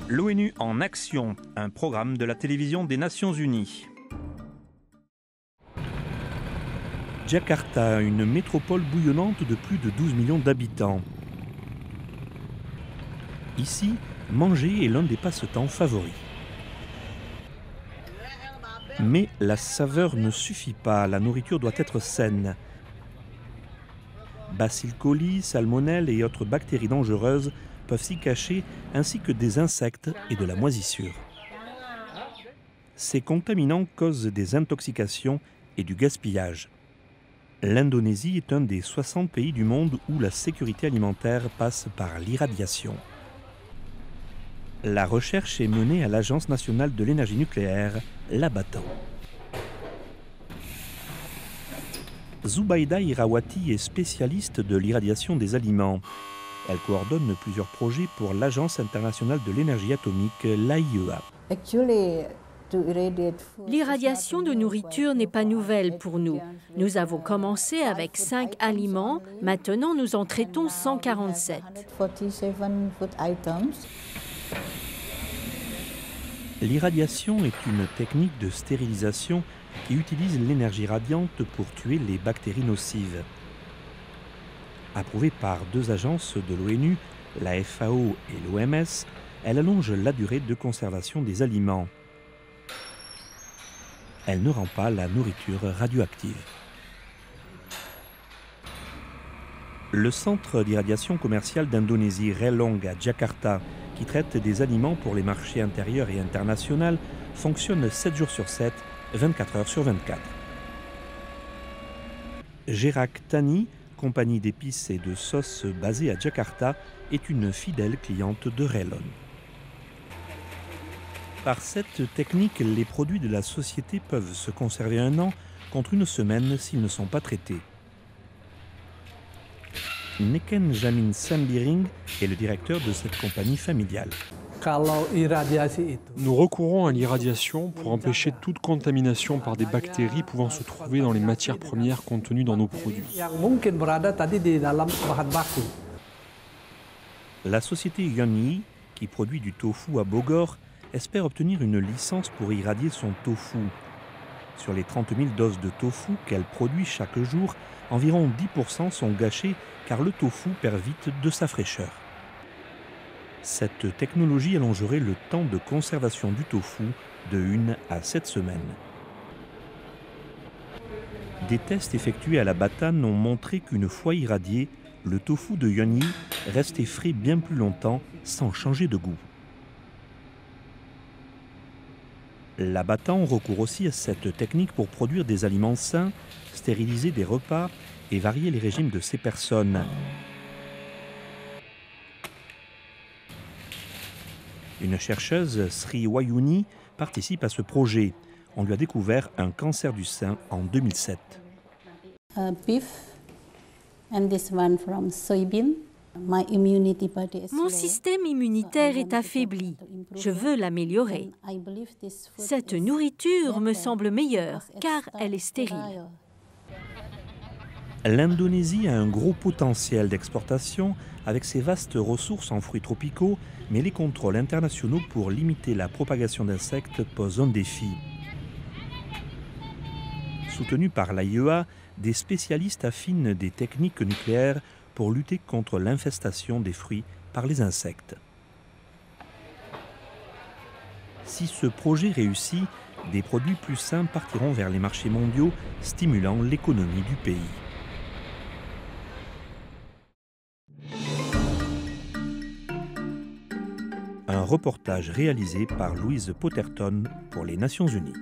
L'ONU en action, un programme de la télévision des Nations Unies. Jakarta, une métropole bouillonnante de plus de 12 millions d'habitants. Ici, manger est l'un des passe-temps favoris. Mais la saveur ne suffit pas, la nourriture doit être saine. Bacilles coli, salmonelle et autres bactéries dangereuses peuvent s'y cacher, ainsi que des insectes et de la moisissure. Ces contaminants causent des intoxications et du gaspillage. L'Indonésie est un des 60 pays du monde où la sécurité alimentaire passe par l'irradiation. La recherche est menée à l'Agence nationale de l'énergie nucléaire, l'Abatan. Zubaida Irawati est spécialiste de l'irradiation des aliments. Elle coordonne plusieurs projets pour l'Agence internationale de l'énergie atomique, l'AIEA. L'irradiation de nourriture n'est pas nouvelle pour nous. Nous avons commencé avec 5 aliments, maintenant nous en traitons 147. L'irradiation est une technique de stérilisation qui utilise l'énergie radiante pour tuer les bactéries nocives. Approuvée par 2 agences de l'ONU, la FAO et l'OMS, elle allonge la durée de conservation des aliments. Elle ne rend pas la nourriture radioactive. Le centre d'irradiation commerciale d'Indonésie, Relong à Jakarta, qui traite des aliments pour les marchés intérieurs et internationaux, fonctionne 7 jours sur 7, 24 heures sur 24. Gerak Tani, compagnie d'épices et de sauces basée à Jakarta, est une fidèle cliente de Relong. Par cette technique, les produits de la société peuvent se conserver 1 an contre 1 semaine s'ils ne sont pas traités. Neken Jamin Sambiring est le directeur de cette compagnie familiale. Nous recourons à l'irradiation pour empêcher toute contamination par des bactéries pouvant se trouver dans les matières premières contenues dans nos produits. La société Yonyi, qui produit du tofu à Bogor, espère obtenir une licence pour irradier son tofu. Sur les 30 000 doses de tofu qu'elle produit chaque jour, environ 10% sont gâchés car le tofu perd vite de sa fraîcheur. Cette technologie allongerait le temps de conservation du tofu de 1 à 7 semaines. Des tests effectués à la Batane ont montré qu'une fois irradié, le tofu de Yonyi restait frais bien plus longtemps sans changer de goût. La Batane recourt aussi à cette technique pour produire des aliments sains, stériliser des repas et varier les régimes de ces personnes. Une chercheuse, Sri Wayuni, participe à ce projet. On lui a découvert un cancer du sein en 2007. Mon système immunitaire est affaibli. Je veux l'améliorer. Cette nourriture me semble meilleure car elle est stérile. L'Indonésie a un gros potentiel d'exportation avec ses vastes ressources en fruits tropicaux, mais les contrôles internationaux pour limiter la propagation d'insectes posent un défi. Soutenus par l'AIEA, des spécialistes affinent des techniques nucléaires pour lutter contre l'infestation des fruits par les insectes. Si ce projet réussit, des produits plus sains partiront vers les marchés mondiaux, stimulant l'économie du pays. Un reportage réalisé par Louise Potterton pour les Nations Unies.